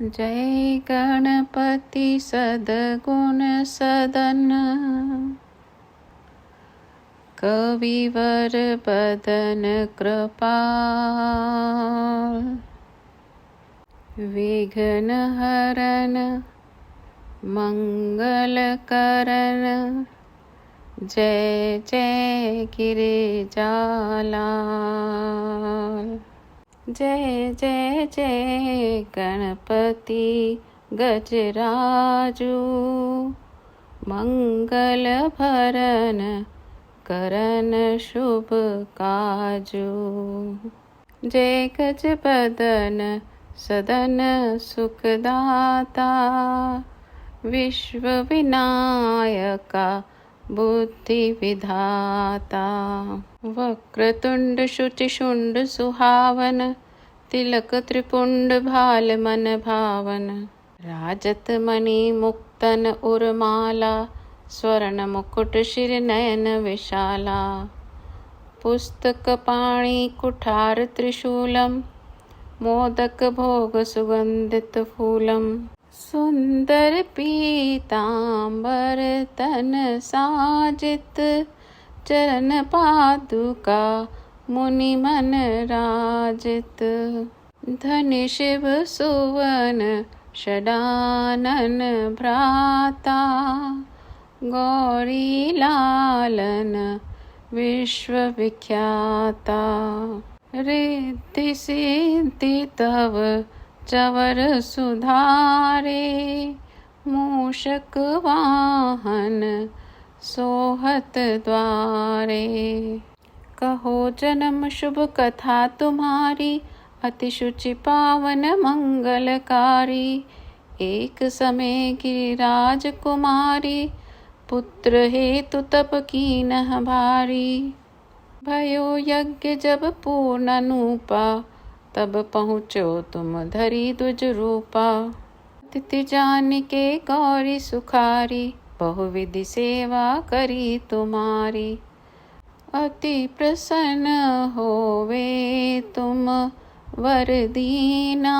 जय गणपति सद्गुण सदन, कविवर बदन कृपाल। विघ्न हरन मंगल करन, जय जय गिरिजालाल। जय जय जय गणपति गजराजू, मंगल भरन करन शुभ काजू। जय गज बदन सदन सुखदाता, विश्व विनायका बुद्धि विधाता। वक्रतुंड शुचिशुंड सुहावन, तिलक त्रिपुंड भाल मन भावन। राजत मणि मुक्तन उर्माला, स्वर्ण मुकुट शिर नयन विशाला। पुस्तक पाणि कुठार त्रिशूलम, मोदक भोग सुगंधित फूलम। सुंदर पीतांबर तन साजित, चरण पादुका मुनि मन राजित। धन्य शिव सुवन षडानन भ्राता, गौरी लालन विश्व विख्याता। रिद्धि सिद्धि तव चवर सुधारे, मूषक वाहन सोहत द्वारे। कहो जन्म शुभ कथा तुम्हारी, अति शुचि पावन मंगलकारी। एक समय गिरिराज कुमारी, पुत्र हेतु तप कीन्ह भारी। भयो यज्ञ जब पूर्ण अनुपा, तब पहुँचो तुम धरी द्विज रूपा। तिथि जान के गौरी सुखारी, बहुविधि सेवा करी तुम्हारी। अति प्रसन्न होवे तुम वर दीना,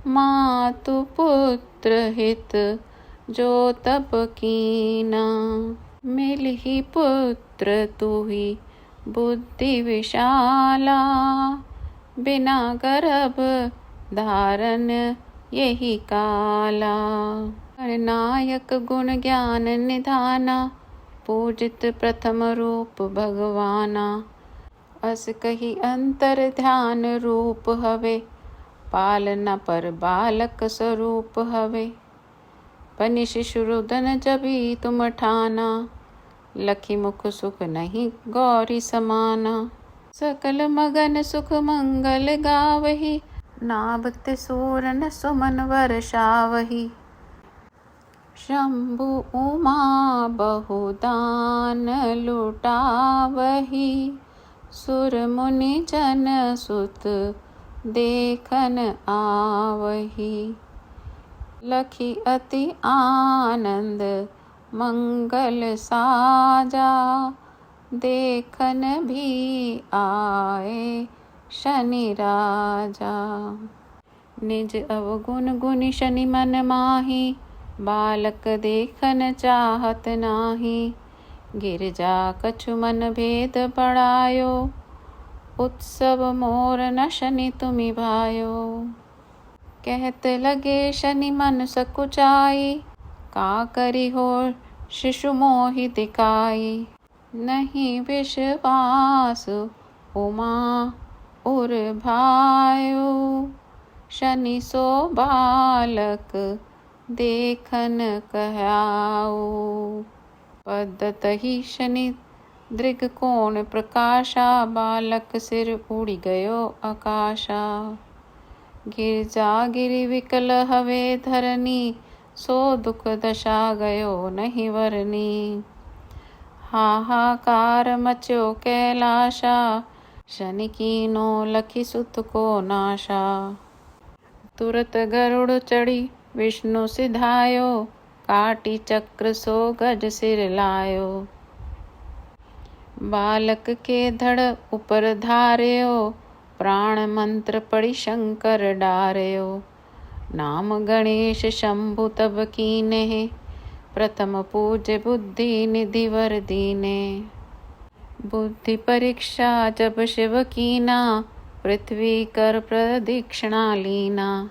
मातु पुत्र हित जो तप कीना। मिलहि पुत्र तुहि बुद्धि विशाला, बिना गर्भ धारण यही काला। नायक गुण ज्ञान निधाना, पूजित प्रथम रूप भगवाना। अस कही अंतर ध्यान रूप हवे, पालना पर बालक स्वरूप हवे। पनि शिशु रुदन जभी तुम ठाना, लखी मुख सुख नहीं गौरी समाना। सकल मगन सुख मंगल गावही, नाभ तिसूरन सुमन वर्षावही। शंभु उमा बहुदान लुटावही, सुर मुनि जन सुत देखन आवही। लखी अति आनंद मंगल साजा, देखन भी आए शनि राजा। निज अवगुण गुनि शनि मन माही, बालक देखन चाहत नाही। गिरजा कछु मन भेद बढ़ायो, उत्सव मोर न शनि तुमि भायो। कहत लगे शनि मन सकुचाई, का करी हो शिशु मोहि दिखाई। नहीं विश्वास उमा उर भायो, शनि सो बालक देखन कहाओ। पदतहि शनि दृग कोण प्रकाशा, बालक सिर उड़ गयो आकाशा। गिरजा गिरि विकल हवे धरनी, सो दुख दशा गयो नहीं वरनी। हाहाकार मच्यो कैलाशा, शनि कीनो लखी सुत को नाशा। तुरत गरुड़ चढ़ी विष्णु सिधायो, काटी चक्र सो गज सिर लायो। बालक के धड़ ऊपर धार्यो, प्राण मंत्र पढ़ी शंकर डार्यो। नाम गणेश शंभु तब कीने, प्रथम पूज्य बुद्धि निधि वर दीने। बुद्धि परीक्षा जब शिव कीना, पृथ्वी कर प्रदक्षिणा लीना।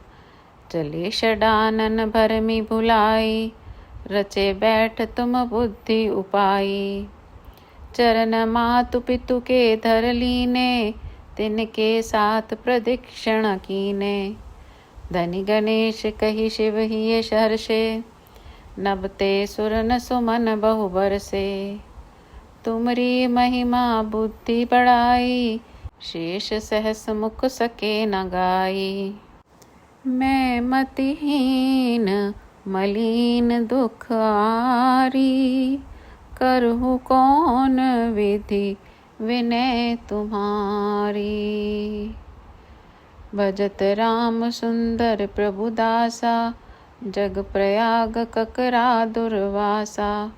चले षडानन भरमि भुलाई, रचे बैठ तुम बुद्धि उपाई। चरण मातु पितु के धर लीने, तिनके साथ प्रदक्षिण कीने। धनि गणेश कहि शिव हिय हर्षे, नभते सुर न सुमन बहु बरसे। तुमरी महिमा बुद्धि बढ़ाई, शेष सहस मुख सके न गाई। मैं मतिहीन मलिन दुख आरी, करहु कौन विधि विनय तुम्हारी। भजत राम सुंदर प्रभु दासा, जग प्रयाग ककरा दुर्वासा।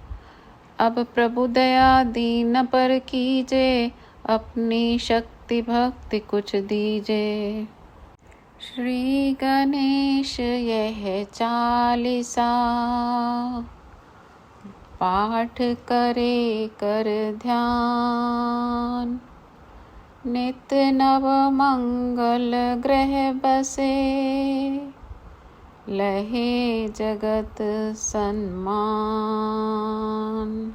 अब प्रभु दया दीन पर कीजे, अपनी शक्ति भक्ति कुछ दीजे। श्री गणेश यह चालीसा, पाठ करे कर ध्यान। नित नव मंगल ग्रह बसे, लहे जगत सन्मान।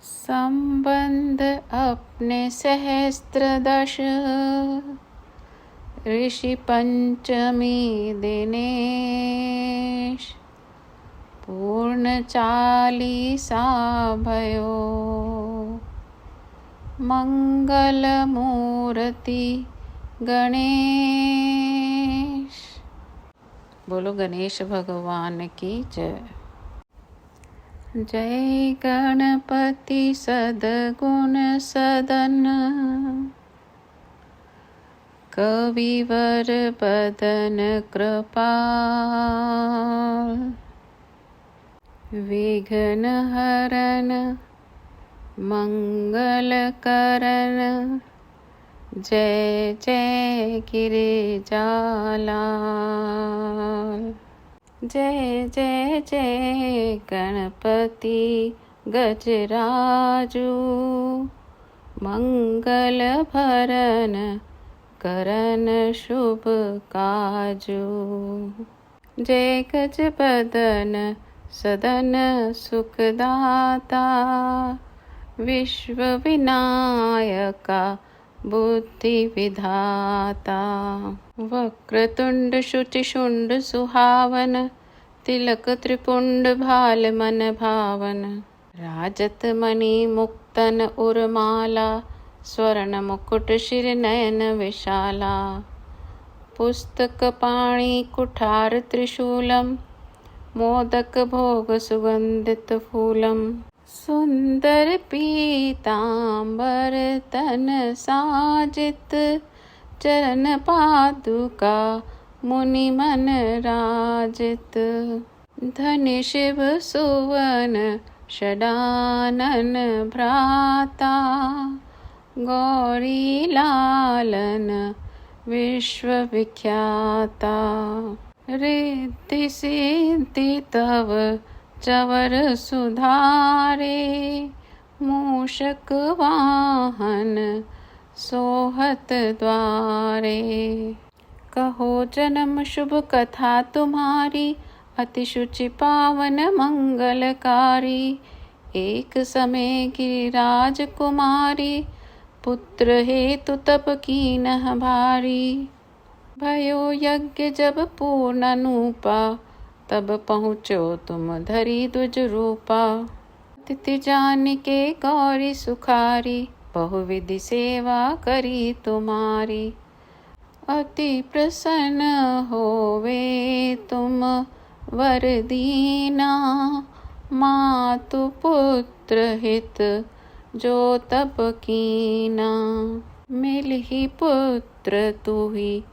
संबंध अपने सहस्त्र दश, ऋषि पंचमी दिनेश। पूर्ण चालीसा भयो, मंगल मूर्ति गणेश। बोलो गणेश भगवान की जय। जय गणपति सद्गुण सदन, कविवर बदन कृपाल। विघ्न हरन मंगल करन, जय जय गिरिजालाल। जय जय जय गणपति गजराजू, मंगल भरन करन शुभ काजू। जय गज बदन सदन सुखदाता, विश्व विनायका बुद्धि विधाता। वक्रतुंड शुचि शुंड सुहावन, तिलक त्रिपुंड भाल मन भावन। राजत मणि मुक्तन उर्माला, स्वर्ण मुकुट शिर नयन विशाला। पुस्तक पाणि कुठार त्रिशूलम, मोदक भोग सुगंधित फूलम। सुंदर पीतांबर तन साजित, चरण पादुका मुनि मन राजित। धनि शिव सुवन षडानन भ्राता, गौरी लालन विश्व विख्याता। रिद्धि सिद्धि तव चवर सुधारे, मूषक वाहन सोहत द्वारे। कहो जन्म शुभ कथा तुम्हारी, अति शुचि पावन मंगलकारी। एक समय गिरिराज कुमारी, पुत्र हेतु तप कीन्ह भारी। भयो यज्ञ जब पूर्ण अनूपा, तब पहुँचो तुम धरी द्विज रूपा। तिथि जान के गौरी सुखारी, बहुविधि सेवा करी तुम्हारी। अति प्रसन्न होवे तुम वर दीना, मातु पुत्र हित जो तप कीना। मिलहि पुत्र तुहि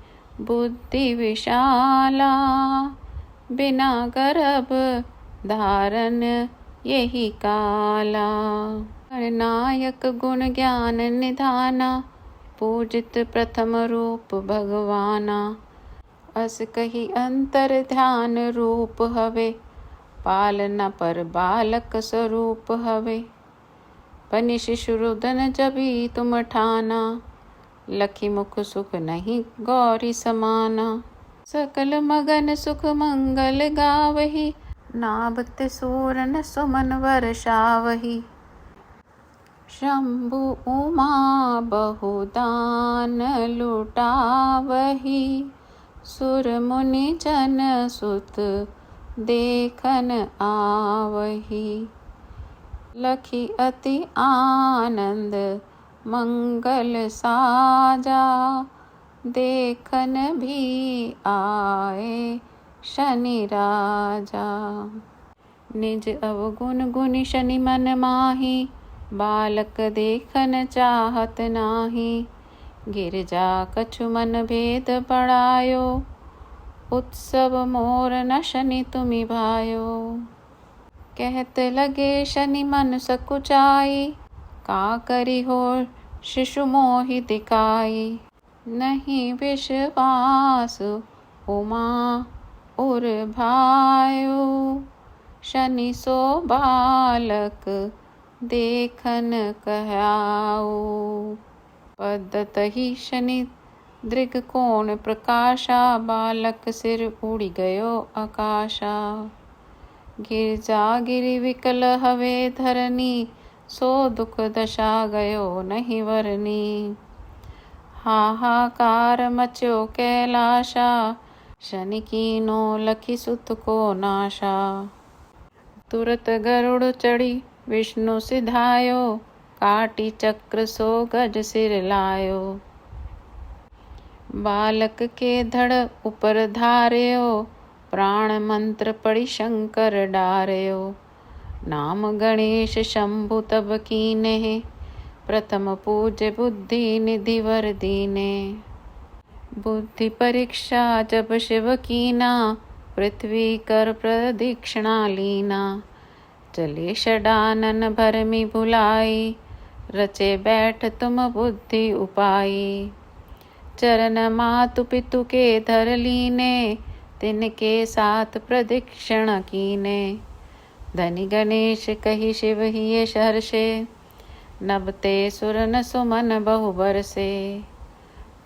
बुद्धि विशाला, बिना गर्भ धारण यही काला। गणनायक गुण ज्ञान निधाना, पूजित प्रथम रूप भगवाना। अस कही अंतर ध्यान रूप हवे, पालना पर बालक स्वरूप हवे। बनि शिशु रुदन जबी तुम ठाना, लखी मुख सुख नहीं गौरी समाना। सकल मगन सुख मंगल गावही, नाभते सूरन सुमन वर्षावही। शंभु उमा बहुदान लुटावही, सुर मुनि जन सुत देखन आवही। लखी अति आनंद मंगल साजा, देखन भी आए शनि राजा। निज अवगुण गुनि शनि मन माही, बालक देखन चाहत नाही। गिरजा कछु मन भेद बढ़ायो, उत्सव मोर न शनि तुमि भायो। कहत लगे शनि मन सकुचाई, का करी हो शिशु मोहि दिखाई। नहीं विश्वास उमा उर भायो, शनि सो बालक देखन कहाओ। पदतहि शनि दृग कोण प्रकाशा, बालक सिर उड़ी गयो आकाशा। गिरजा गिरि विकल हवे धरनी, सो दुख दशा गयो नहीं वरनी। हाहाकार मच्यो कैलाशा, शनि कीनो लखी सुत को नाशा। तुरत गरुड़ चढ़ी विष्णु सिधायो, काटी चक्र सो गज सिर लायो। बालक के धड़ ऊपर धार्यो, प्राण मंत्र पढ़ी शंकर डार्यो। नाम गणेश शंभु तब कीने, प्रथम पूज्य बुद्धि निधि वर दीने। बुद्धि परीक्षा जब शिव कीना, पृथ्वी कर प्रदक्षिणा लीना। चले षडानन भरमि भुलाई, रचे बैठ तुम बुद्धि उपाई। चरण मातु पितु के धर लीने, तिनके साथ प्रदक्षिण कीने। धनि गणेश कही शिव हिय सहर्षे, नभते सुरन सुमन बहु बरसे।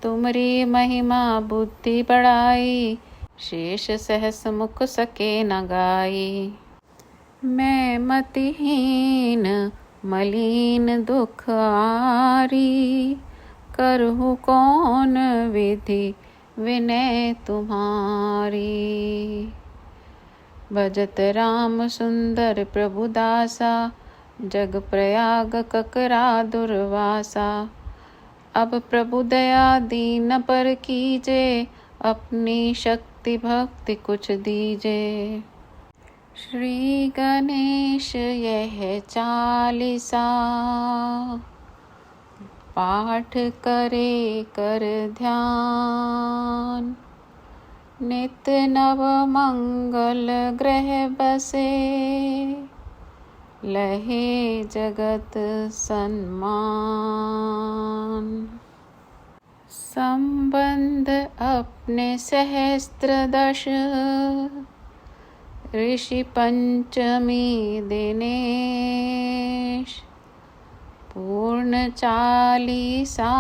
तुमरी महिमा बुद्धि बढ़ाई, शेष सहस मुख सके न गाई। मैं मतिहीन मलिन दुख आरी, करहु कौन विधि विनय तुम्हारी। भजत राम सुंदर प्रभु दासा, जग प्रयाग ककरा दुर्वासा। अब प्रभु दया दीन पर कीजे, अपनी शक्ति भक्ति कुछ दीजे। श्री गणेश यह चालीसा, पाठ करे कर ध्यान। नित नव मंगल ग्रह बसे, लहे जगत सन्मान। संबंध अपने सहस्त्र दश, ऋषि पंचमी दिनेश। पूर्ण चालीसा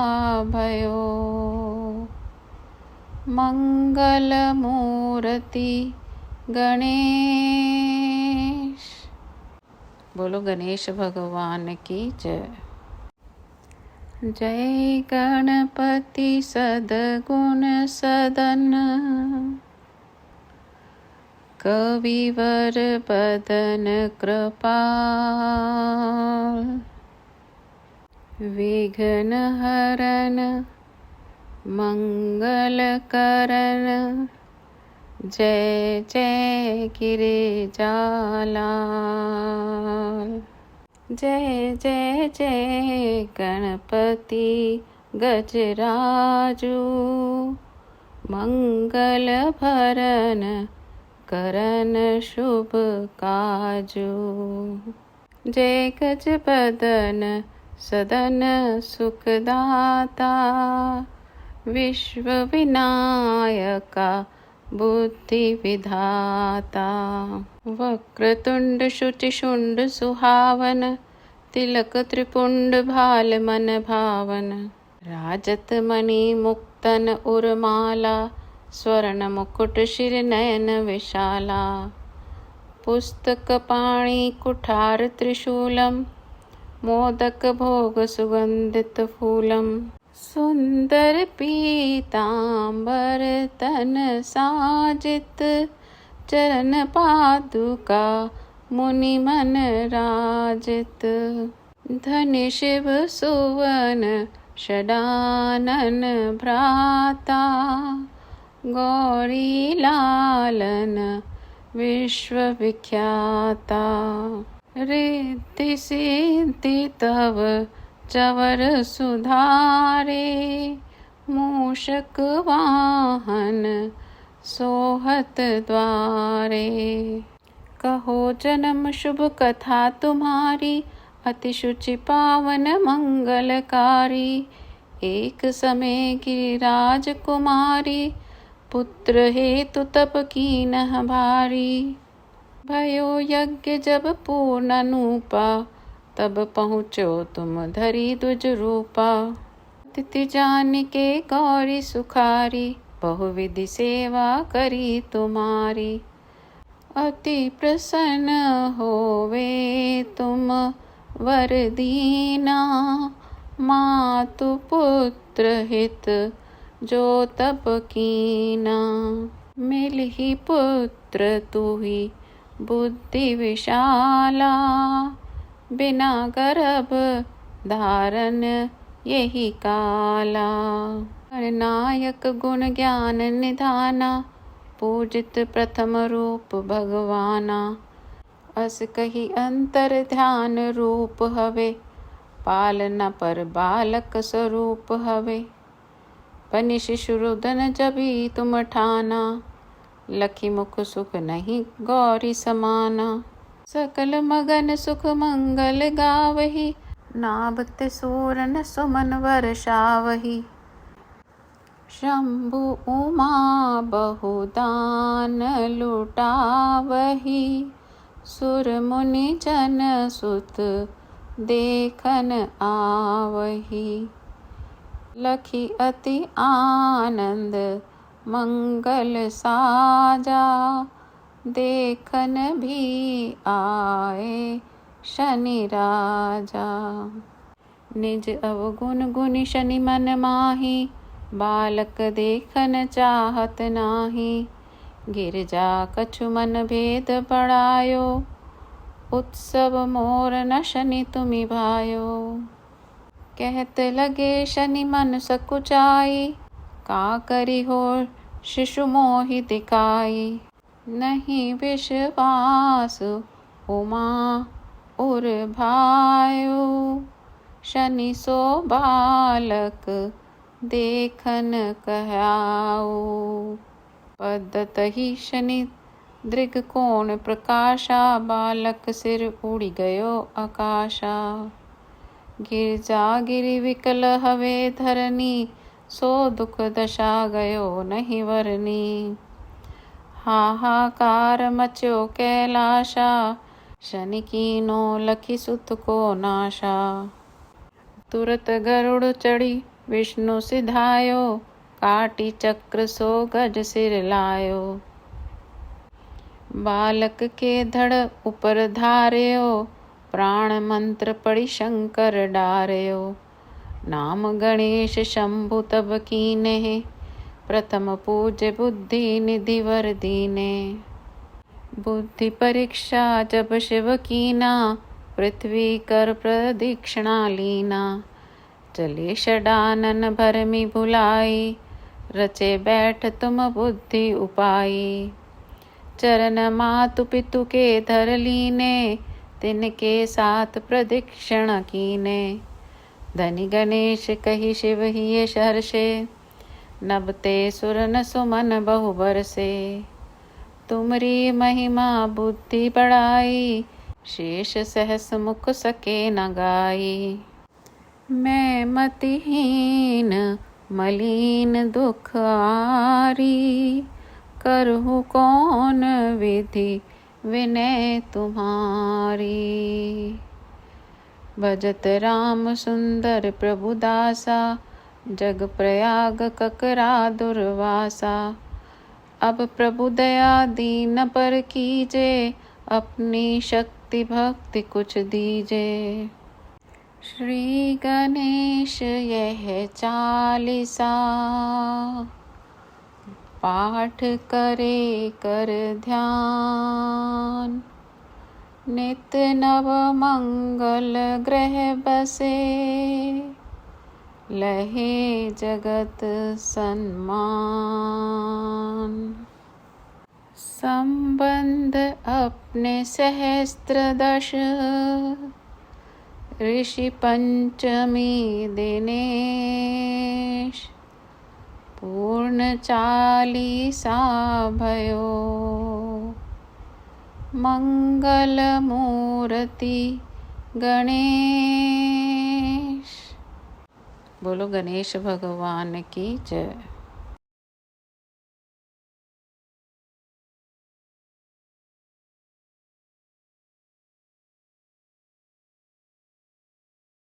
भयो, मंगल मूर्ति गणेश। बोलो गणेश भगवान की जय। जय गणपति सद्गुण सदन, कविवर बदन कृपाल। विघ्न हरन मंगल करन, जय जय गिरिजालाल। जय जय जय गणपति गजराजू, मंगल भरन करन शुभ काजू। जय गज बदन सदन सुखदाता, विश्व विनायका बुद्धि विधाता। वक्रतुंड शुचिशुंड सुहावन, तिलक त्रिपुंड भाल मन भावन। राजत मणि मुक्तन उर्माला, स्वर्ण मुकुट शिर नयन विशाला। पुस्तक पाणि कुठार त्रिशूलम, मोदक भोग सुगंधित फूलम। सुंदर पीतांबर तन साजित, चरण पादुका मुनि मन राजित। धनि शिव सुवन षडानन भ्राता, गौरी लालन विश्व विख्याता। रिद्धि सिद्धि तव चवर सुधारे, मूषक वाहन सोहत द्वारे। कहो जन्म शुभ कथा तुम्हारी, अति शुचि पावन मंगलकारी। एक समय गिरिराज कुमारी, पुत्र हेतु तप कीन्ह भारी। भयो यज्ञ जब पूर्ण अनूपा, तब पहुँचो तुम धरी द्विज रूपा। तिथि जानिके गौरी सुखारी, बहुविधि सेवा करी तुम्हारी। अति प्रसन्न होवे तुम वर दीना, मातु पुत्र हित जो तप कीना। मिलहि पुत्र तुहि बुद्धि विशाला, बिना गर्भ धारण यही काला। गणनायक गुण ज्ञान निधाना, पूजित प्रथम रूप भगवाना। अस कही अंतर ध्यान रूप हवे, पालना पर बालक स्वरूप हवे। बनि शिशु रुदन जभी तुम ठाना, लखी मुख सुख नहीं गौरी समाना। सकल मगन सुख मंगल गावही, नाभ सूरन सुमन वर्षावही। शंभु उमा बहुदान लुटावही, सुर मुनि जन सुत देखन आवही। लखी अति आनंद मंगल साजा, देखन भी आए शनि राजा। निज अवगुण गुनि शनि मन माही, बालक देखन चाहत नाही। गिरजा कछु मन भेद बढ़ायो, उत्सव मोर न शनि तुमि भायो। कहत लगे शनि मन सकुचाई, का करी हो शिशु मोहि दिखाई। नहीं विश्वास उमा उर भायो, शनि सो बालक देखन कहाओ। पद्धतहि शनि दृग कोण प्रकाशा, बालक सिर उड़ी गयो आकाशा। गिरजा गिरि विकल हवे धरनी, सो दुख दशा गयो नहीं वरनी। हाहाकार मच्यो कैलाशा, शनि कीनो लखी सुत को नाशा। तुरत गरुड़ चढ़ी विष्णु सिधायो, काटी चक्र सो गज सिर लायो। बालक के धड़ ऊपर धार्यो, प्राण मंत्र पढ़ि शंकर डार्यो। नाम गणेश शंभु तब कीन्हे, प्रथम पूज्य बुद्धि निधि वर दीने। बुद्धि परीक्षा जब शिव कीना, पृथ्वी कर प्रदक्षिणा लीना। चले षडानन भरमि भुलाई, रचे बैठ तुम बुद्धि उपाई। चरण मातु पितु के धर लीने, तिनके साथ प्रदक्षिण कीने। धनि गणेश कही शिव हिय हर्षे, नभते सुरन सुमन बहु बरसे। तुमरी महिमा बुद्धि बढ़ाई, शेष सहस मुख सके न गाई। मैं मतिहीन मलिन दुख आरी, करहु कौन विधि विनय तुम्हारी। भजत राम सुंदर प्रभु दासा, जग प्रयाग ककरा दुर्वासा। अब प्रभु दया दीन पर कीजे, अपनी शक्ति भक्ति कुछ दीजे। श्री गणेश यह चालीसा, पाठ करे कर ध्यान। नित नव मंगल ग्रह बसे, लहे जगत सन्मान। संबंध अपने सहस्त्रदश, ऋषि पंचमी दिनेश। पूर्ण चालीसा भयो, मंगल मूर्ति गणेश। बोलो गणेश भगवान की जय।